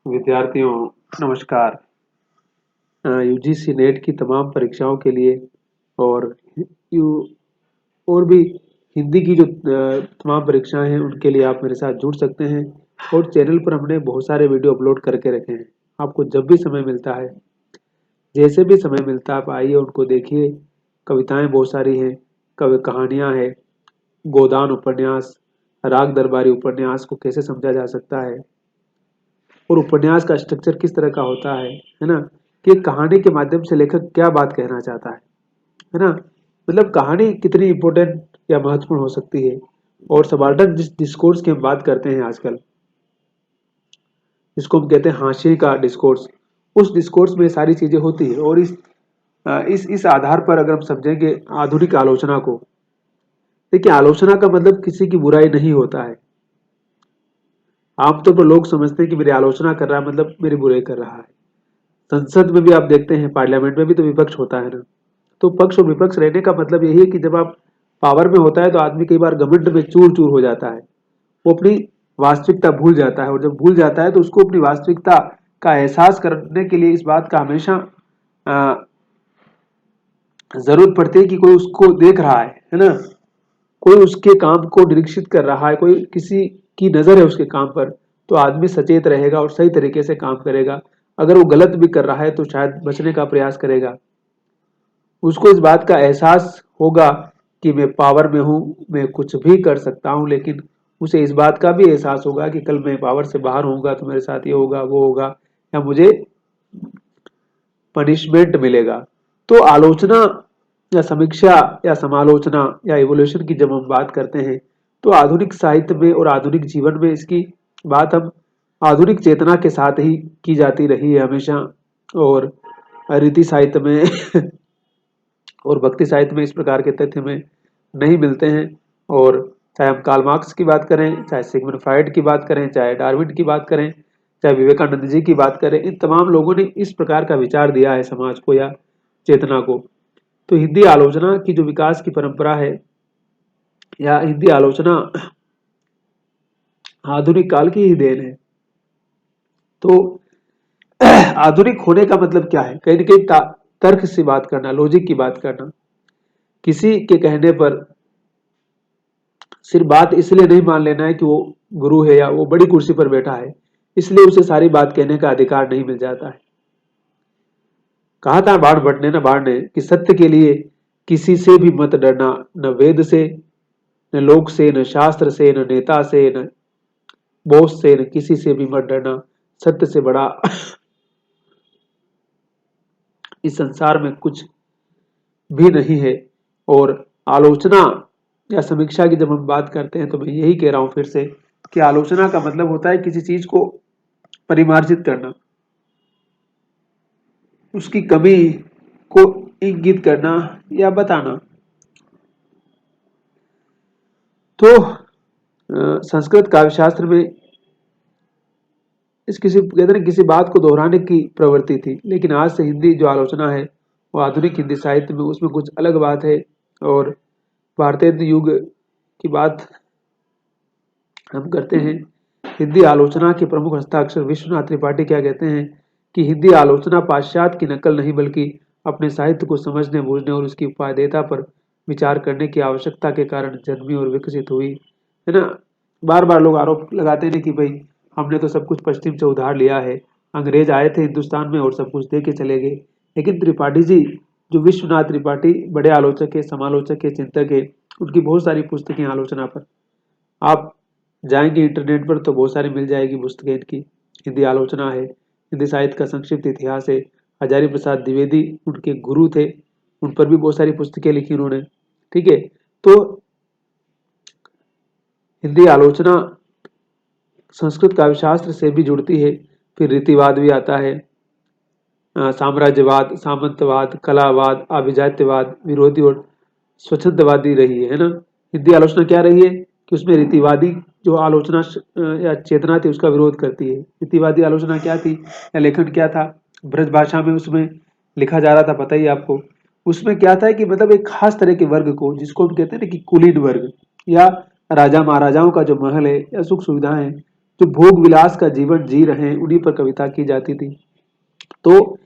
विद्यार्थियों नमस्कार। UGC net की तमाम परीक्षाओं के लिए और यू और भी हिंदी की जो तमाम परीक्षाएं हैं उनके लिए आप मेरे साथ जुड़ सकते हैं। और चैनल पर हमने बहुत सारे वीडियो अपलोड करके रखे हैं। आपको जब भी समय मिलता है, जैसे भी समय मिलता है, आप आइए उनको देखिए। कविताएं बहुत सारी हैं, कवि कहानियां हैं, गोदान उपन्यास, राग दरबारी उपन्यास को कैसे समझा जा सकता है और उपन्यास का स्ट्रक्चर किस तरह का होता है ना, कि कहानी के माध्यम से लेखक क्या बात कहना चाहता है ना। मतलब कहानी कितनी इंपॉर्टेंट या महत्वपूर्ण हो सकती है। और सबाल्टर्न जिस डिस्कोर्स की हम बात करते हैं आजकल, जिसको हम कहते हैं हाशिए का डिस्कोर्स, उस डिस्कोर्स में सारी चीजें होती है। और इस आधार पर अगर हम समझेंगे आधुनिक आलोचना को, देखिए आलोचना का मतलब किसी की बुराई नहीं होता है। आमतौर पर लोग समझते हैं कि मेरी आलोचना कर रहा है मतलब मेरी बुराई कर रहा है। संसद में भी आप देखते हैं, पार्लियामेंट में भी तो विपक्ष होता है ना। तो पक्ष और विपक्ष रहने का मतलब यही है कि जब आप पावर में होता है तो आदमी कई बार घमंड में चूर चूर हो जाता है। वो अपनी वास्तविकता भूल जाता है, और जब भूल जाता है तो उसको अपनी वास्तविकता का एहसास करने के लिए इस बात का हमेशा अ, जरूरत पड़ती है कि कोई उसको देख रहा है ना। कोई उसके काम को निरीक्षित कर रहा है, कोई किसी की नजर है उसके काम पर, तो आदमी सचेत रहेगा और सही तरीके से काम करेगा। अगर वो गलत भी कर रहा है तो शायद बचने का प्रयास करेगा। उसको इस बात का एहसास होगा कि मैं पावर में हूं, मैं कुछ भी कर सकता हूं, लेकिन उसे इस बात का भी एहसास होगा कि कल मैं पावर से बाहर होऊंगा तो मेरे साथ ये होगा वो होगा, या मुझे पनिशमेंट मिलेगा। तो आलोचना या समीक्षा या समालोचना या इवोल्यूशन की जब हम बात करते हैं, तो आधुनिक साहित्य में और आधुनिक जीवन में इसकी बात हम आधुनिक चेतना के साथ ही की जाती रही है हमेशा। और रीति साहित्य में और भक्ति साहित्य में इस प्रकार के तथ्य हमें नहीं मिलते हैं। और चाहे हम कार्ल मार्क्स की बात करें, चाहे सिगमंड फ्राइड की बात करें, चाहे डार्विन की बात करें, चाहे विवेकानंद जी की बात करें, इन तमाम लोगों ने इस प्रकार का विचार दिया है समाज को या चेतना को। तो हिंदी आलोचना की जो विकास की परंपरा है, या हिंदी आलोचना आधुनिक काल की ही देन है। तो आधुनिक होने का मतलब क्या है? कहीं ना कहीं तर्क से बात करना, लॉजिक की बात करना। किसी के कहने पर सिर्फ बात इसलिए नहीं मान लेना है कि वो गुरु है या वो बड़ी कुर्सी पर बैठा है, इसलिए उसे सारी बात कहने का अधिकार नहीं मिल जाता है। कहा था बाण भट्ट ने, न बाण ने, कि सत्य के लिए किसी से भी मत डरना, न वेद से, न लोक से, न शास्त्र से, न नेता से, न बॉस से, न किसी से भी मत डरना। सत्य से बड़ा इस संसार में कुछ भी नहीं है। और आलोचना या समीक्षा की जब हम बात करते हैं तो मैं यही कह रहा हूं फिर से कि आलोचना का मतलब होता है किसी चीज को परिमार्जित करना, उसकी कमी को इंगित करना या बताना। तो संस्कृत काव्यशास्त्र में इस किसी कहते हैं किसी बात को दोहराने की प्रवृत्ति थी, लेकिन आज से हिंदी जो आलोचना है वो आधुनिक हिंदी साहित्य में उसमें कुछ अलग बात है। और भारतीय युग की बात हम करते हैं। हिंदी आलोचना के प्रमुख हस्ताक्षर विश्वनाथ त्रिपाठी क्या कहते हैं कि हिंदी आलोचना पाश्चात्य की नकल नहीं, बल्कि अपने साहित्य को समझने बूझने और उसकी उपादेयता पर विचार करने की आवश्यकता के कारण जन्मी और विकसित हुई, है ना। बार बार लोग आरोप लगाते हैं कि भाई हमने तो सब कुछ पश्चिम से उधार लिया है, अंग्रेज आए थे हिंदुस्तान में और सब कुछ दे के चले गए। लेकिन त्रिपाठी जी, जो विश्वनाथ त्रिपाठी बड़े आलोचक है, समालोचक है, चिंतक है, उनकी बहुत सारी पुस्तकें आलोचना पर, आप जाएंगे इंटरनेट पर तो बहुत सारी मिल जाएगी पुस्तकें इनकी। हिंदी आलोचना है, हिंदी साहित्य का संक्षिप्त इतिहास है। हजारी प्रसाद द्विवेदी उनके गुरु थे, उन पर भी बहुत सारी पुस्तकें लिखी उन्होंने। ठीक है। तो हिंदी आलोचना संस्कृत काव्यशास्त्र से भी जुड़ती है। फिर रीतिवाद भी आता है, साम्राज्यवाद, सामंतवाद, कलावाद, अभिजात्यवाद, विरोधी और स्वच्छंदवादी रही है ना। हिंदी आलोचना क्या रही है कि उसमें रीतिवादी जो आलोचना या चेतना थी उसका विरोध करती है। रीतिवादी आलोचना क्या थी या लेखन क्या था? ब्रज भाषा में उसमें लिखा जा रहा था, पता ही आपको। उसमें क्या था कि मतलब एक खास तरह के वर्ग को, जिसको हम कहते हैं ना कि कुलीन वर्ग, या राजा महाराजाओं का जो महल है या सुख सुविधाएं हैं, जो भोग विलास का जीवन जी रहे हैं उन्हीं पर कविता की जाती थी। तो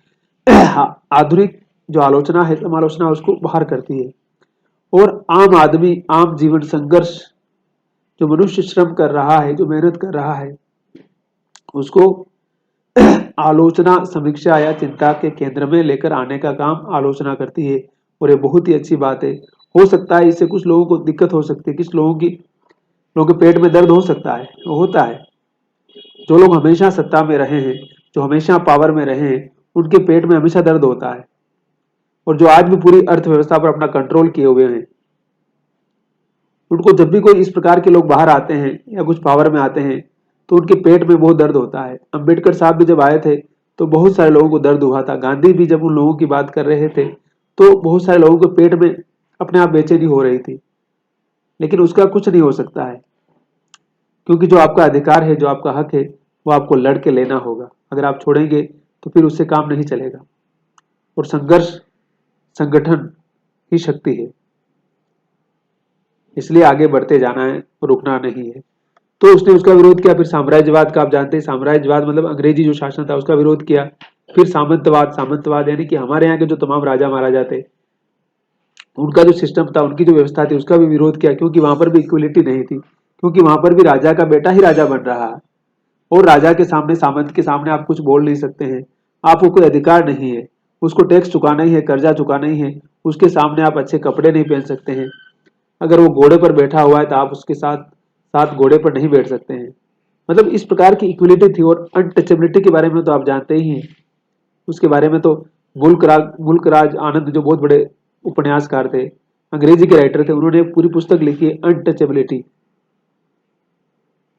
आधुनिक जो आलोचना है, समालोचना उसको बाहर करती है। और आम आदमी, आम जीवन संघर्ष, जो मनुष्य श्रम कर रहा है, जो मेहनत कर रहा है, उसको आलोचना समीक्षा या चिंता के केंद्र में लेकर आने का काम आलोचना करती है। और ये बहुत ही अच्छी बात है। हो सकता है इससे कुछ लोगों को दिक्कत हो सकती है, कुछ लोगों के पेट में दर्द हो सकता है, होता है। जो लोग हमेशा सत्ता में रहे हैं, जो हमेशा पावर में रहे हैं, उनके पेट में हमेशा दर्द होता है। और जो आज भी पूरी अर्थव्यवस्था पर अपना कंट्रोल किए हुए हैं, उनको जब भी कोई इस प्रकार के लोग बाहर आते हैं या कुछ पावर में आते हैं तो उनके पेट में बहुत दर्द होता है। अंबेडकर साहब भी जब आए थे तो बहुत सारे लोगों को दर्द हुआ था। गांधी भी जब उन लोगों की बात कर रहे थे तो बहुत सारे लोगों के पेट में अपने आप बेचैनी हो रही थी। लेकिन उसका कुछ नहीं हो सकता है, क्योंकि जो आपका अधिकार है, जो आपका हक है, वो आपको लड़ के लेना होगा। अगर आप छोड़ेंगे तो फिर उससे काम नहीं चलेगा। और संघर्ष, संगठन ही शक्ति है। इसलिए आगे बढ़ते जाना है, रुकना नहीं है। तो उसने उसका विरोध किया। फिर साम्राज्यवाद का, आप जानते हैं साम्राज्यवाद मतलब अंग्रेजी जो शासन था उसका विरोध किया। फिर सामंतवाद, सामंतवाद यानी कि हमारे यहाँ के जो तमाम राजा महाराजा थे, उनका जो सिस्टम था, उनकी जो व्यवस्था थी, उसका भी विरोध किया, क्योंकि वहां पर भी इक्वलिटी नहीं थी। क्योंकि वहां पर भी राजा का बेटा ही राजा बन रहा है, और राजा के सामने, सामंत के सामने आप कुछ बोल नहीं सकते हैं। आपको कोई अधिकार नहीं है। उसको टैक्स चुकाना ही है, कर्जा चुकाना ही है। उसके सामने आप अच्छे कपड़े नहीं पहन सकते हैं। अगर वो घोड़े पर बैठा हुआ है तो आप उसके साथ साथ घोड़े पर नहीं बैठ सकते हैं। मतलब इस प्रकार की इक्वलिटी थी। और अनटचेबिलिटी के बारे में तो आप जानते ही हैं। उसके बारे में तो मुल्क राज आनंद, जो बहुत बड़े उपन्यासकार थे, अंग्रेजी के राइटर थे, उन्होंने पूरी पुस्तक लिखी है अनटचेबिलिटी।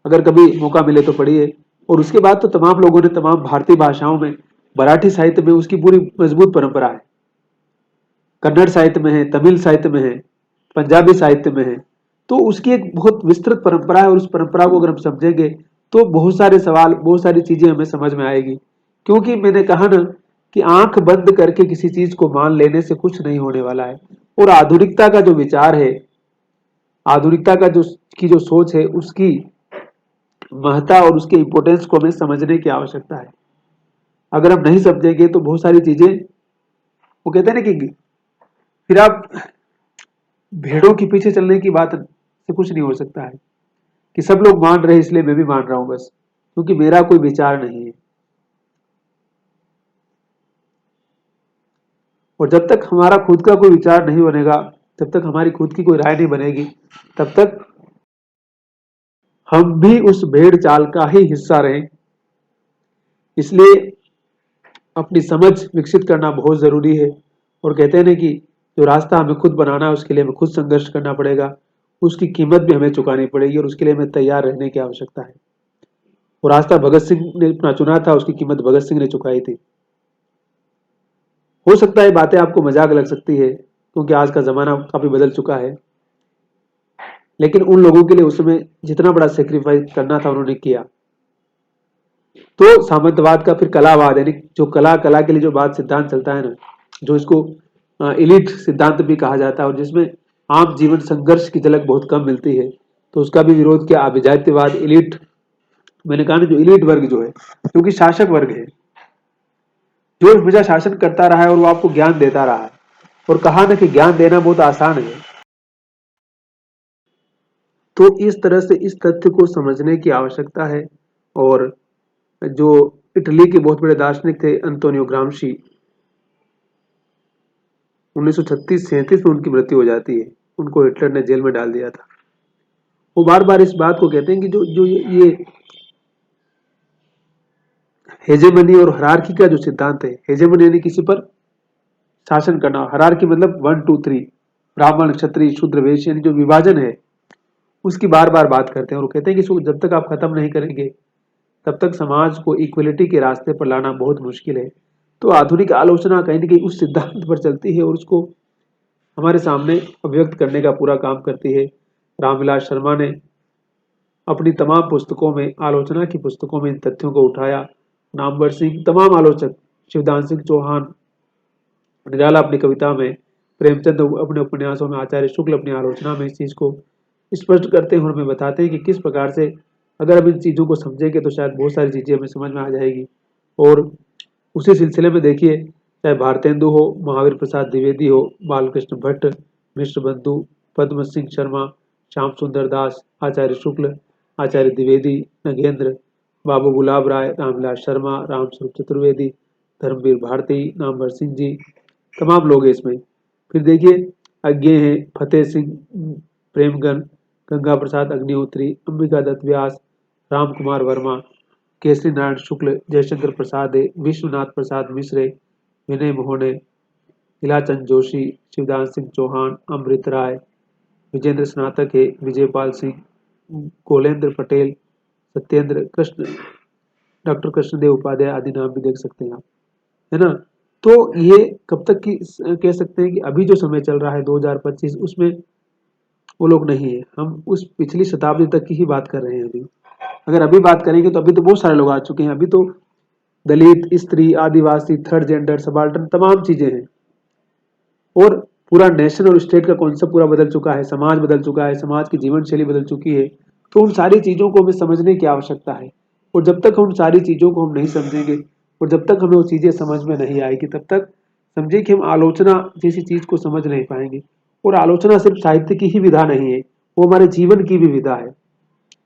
अगर कभी मौका मिले तो पढ़िए। और उसके बाद तो तमाम लोगों ने तमाम भारतीय भाषाओं में, मराठी साहित्य में उसकी पूरी मजबूत परंपरा है, कन्नड़ साहित्य में है, तमिल साहित्य में है, पंजाबी साहित्य में है। तो उसकी एक बहुत विस्तृत परंपरा है। और उस परंपरा को अगर हम समझेंगे तो बहुत सारे सवाल, बहुत सारी चीजें हमें समझ में आएगी। क्योंकि मैंने कहा ना कि आंख बंद करके किसी चीज को मान लेने से कुछ नहीं होने वाला है। और आधुनिकता का जो विचार है, आधुनिकता का जो सोच है, उसकी महत्ता और उसके इंपोर्टेंस को हमें समझने की आवश्यकता है। अगर हम नहीं समझेंगे तो बहुत सारी चीजें, वो कहते हैं ना कि फिर आप भेड़ों के पीछे चलने की बात से कुछ नहीं हो सकता है कि सब लोग मान रहे हैं इसलिए मैं भी मान रहा हूं बस, क्योंकि मेरा कोई विचार नहीं है। और जब तक हमारा खुद का कोई विचार नहीं बनेगा, जब तक हमारी खुद की कोई राय नहीं बनेगी, तब तक हम भी उस भेड़ चाल का ही हिस्सा रहें। इसलिए अपनी समझ विकसित करना बहुत जरूरी है। और कहते हैं ना कि जो रास्ता हमें खुद बनाना है उसके लिए हमें खुद संघर्ष करना पड़ेगा, उसकी कीमत भी हमें चुकानी पड़ेगी, और उसके लिए हमें तैयार रहने की आवश्यकता है। वो रास्ता भगत सिंह ने अपना चुना था, उसकी कीमत भगत सिंह ने चुकाई थी। हो सकता है बातें आपको मजाक लग सकती है, क्योंकि आज का जमाना काफी बदल चुका है, लेकिन उन लोगों के लिए उस समय जितना बड़ा सेक्रीफाइस करना था उन्होंने किया। तो सामंतवाद का फिर कलावाद, यानी जो कला कला के लिए जो बात सिद्धांत चलता है ना, जो इसको इलीट सिद्धांत भी कहा जाता है, और जिसमें आम जीवन संघर्ष की झलक बहुत कम मिलती है, तो उसका भी विरोध किया। अभिजात्यवाद, इलीट, मैंने कहा ना जो इलीट वर्ग जो है, क्योंकि शासक वर्ग है जो हमेशा शासन करता रहा है और वो आपको ज्ञान देता रहा है। और कहा ना कि ज्ञान देना बहुत आसान है। तो इस तरह से इस तथ्य को समझने की आवश्यकता है। और जो इटली के बहुत बड़े दार्शनिक थे अंतोनियो ग्रामशी, 1936-37 में उनकी मृत्यु हो जाती है। उनको हिटलर ने जेल में डाल दिया था। वो बार बार इस बात को कहते हैं कि जो जो ये हेजेमनी और हरारकी का जो सिद्धांत है, हेजेमनी यानी किसी पर शासन करना, हरारकी मतलब 1 2 3, ब्राह्मण क्षत्रिय शूद्र वैश्य, यानी जो विभाजन है उसकी बार बार बात करते हैं। और कहते हैं कि इसको जब तक आप खत्म नहीं करेंगे तब तक समाज को इक्वलिटी के रास्ते पर लाना बहुत मुश्किल है। तो आधुनिक आलोचना कहीं ना कहीं उस सिद्धांत पर चलती है और उसको हमारे सामने अभिव्यक्त करने का पूरा काम करती है। रामविलास शर्मा ने अपनी तमाम पुस्तकों में, आलोचना की पुस्तकों में इन तथ्यों को उठाया। नामवर सिंह, तमाम आलोचक, शिवदान सिंह चौहान, निराला अपनी कविता में, प्रेमचंद अपने उपन्यासों में, आचार्य शुक्ल अपनी आलोचना में इस चीज को स्पष्ट करते हैं और हमें बताते हैं कि किस प्रकार से अगर हम इन चीज़ों को समझेंगे तो शायद बहुत सारी चीज़ें हमें समझ में आ जाएगी। और उसी सिलसिले में देखिए, चाहे भारतेंदु हो, महावीर प्रसाद द्विवेदी हो, बालकृष्ण भट्ट, मिश्र बंधु, पद्म सिंह शर्मा, श्याम सुंदर दास, आचार्य शुक्ल, आचार्य द्विवेदी, नगेंद्र, बाबू गुलाब राय, रामविलास शर्मा, रामस्वरूप चतुर्वेदी, धर्मवीर भारती, नामवर सिंह जी, तमाम लोग हैं इसमें। फिर देखिए, अज्ञे हैं फतेह सिंह प्रेमगन, गंगा प्रसाद अग्निहोत्री, अंबिका दत्त व्यास, राम कुमार वर्मा, केसरी नारायण शुक्ल, जयशंकर प्रसाद है, विश्वनाथ प्रसाद मिश्र है, विनय मोहन है, इलाचंद जोशी, शिवदास सिंह चौहान, अमृत राय, विजेंद्र स्नातक है, विजयपाल सिंह, कोलेंद्र पटेल, सत्येंद्र कृष्ण, डॉक्टर कृष्णदेव उपाध्याय आदि नाम भी देख सकते हैं आप, है ना। तो ये कब तक की कह सकते हैं कि अभी जो समय चल रहा है 2025, उसमें वो लोग नहीं है। हम उस पिछली शताब्दी तक की ही बात कर रहे हैं अभी। अगर अभी बात करेंगे तो अभी तो बहुत सारे लोग आ चुके हैं। अभी तो दलित, स्त्री, आदिवासी, थर्ड जेंडर, सबाल्टर्न, तमाम चीजें हैं। और पूरा नेशन और स्टेट का कॉन्सेप्ट पूरा बदल चुका है, समाज बदल चुका है, समाज की जीवन शैली बदल चुकी है। तो उन सारी चीजों को हमें समझने की आवश्यकता है। और जब तक उन सारी चीजों को हम नहीं समझेंगे और जब तक हमें वो चीजें समझ में नहीं आएगी, तब तक समझिए कि हम आलोचना जैसी चीज को समझ नहीं पाएंगे। और आलोचना सिर्फ साहित्य की ही विधा नहीं है, वो हमारे जीवन की भी विधा है।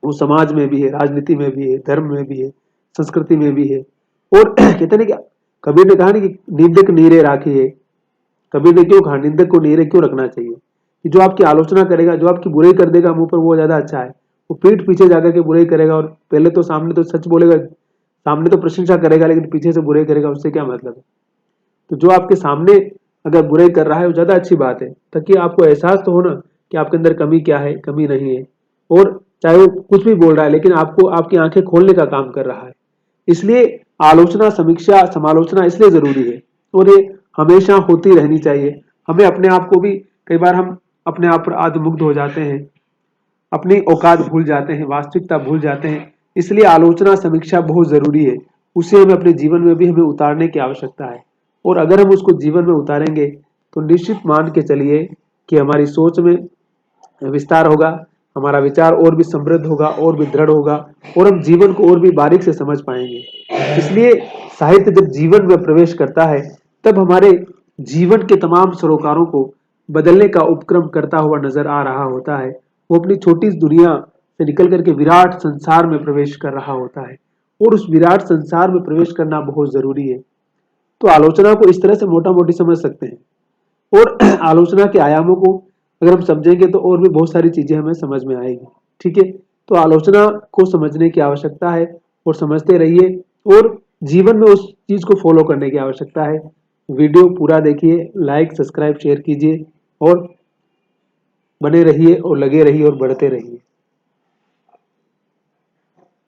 वो समाज में भी है, राजनीति में भी है, धर्म में भी है, संस्कृति में भी है। और कहते हैं ना कि कबीर ने कहा ना कि निंदक नीरे राखी है। कबीर ने क्यों कहा निंदक को नीरे क्यों रखना चाहिए? कि जो आपकी आलोचना करेगा, जो आपकी बुराई कर देगा मुंह पर, वो ज्यादा अच्छा है। वो पीठ पीछे जाकर के बुराई करेगा और पहले तो सामने तो सच बोलेगा, सामने तो प्रशंसा करेगा, लेकिन पीछे से बुराई करेगा, उससे क्या मतलब है? तो जो आपके सामने अगर बुराई कर रहा है वो ज्यादा अच्छी बात है, ताकि आपको एहसास तो हो ना कि आपके अंदर कमी क्या है, कमी नहीं है। और चाहे वो कुछ भी बोल रहा है, लेकिन आपको आपकी आंखें खोलने का काम कर रहा है। इसलिए आलोचना, समीक्षा, समालोचना इसलिए जरूरी है और ये हमेशा होती रहनी चाहिए। हमें अपने आप को भी, कई बार हम अपने आप पर आत्ममुग्ध हो जाते हैं, अपनी औकात भूल जाते हैं, वास्तविकता भूल जाते हैं। इसलिए आलोचना, समीक्षा बहुत जरूरी है। उसे हमें अपने जीवन में भी हमें उतारने की आवश्यकता है। और अगर हम उसको जीवन में उतारेंगे तो निश्चित मान के चलिए कि हमारी सोच में विस्तार होगा, हमारा विचार और भी समृद्ध होगा, और भी दृढ़ होगा, और हम जीवन को और भी बारीक से समझ पाएंगे। इसलिए साहित्य जब जीवन में प्रवेश करता है, तब हमारे जीवन के तमाम सरोकारों को बदलने का उपक्रम करता हुआ नजर आ रहा होता है। वो अपनी छोटी दुनिया से निकल करके विराट संसार में प्रवेश कर रहा होता है, और उस विराट संसार में प्रवेश करना बहुत जरूरी है। तो आलोचना को इस तरह से मोटा मोटी समझ सकते हैं। और आलोचना के आयामों को अगर हम समझेंगे तो और भी बहुत सारी चीजें हमें समझ में आएगी। ठीक है, तो आलोचना को समझने की आवश्यकता है और समझते रहिए, और जीवन में उस चीज को फॉलो करने की आवश्यकता है। वीडियो पूरा देखिए, लाइक, सब्सक्राइब, शेयर कीजिए, और बने रहिए और लगे रहिए और बढ़ते रहिए।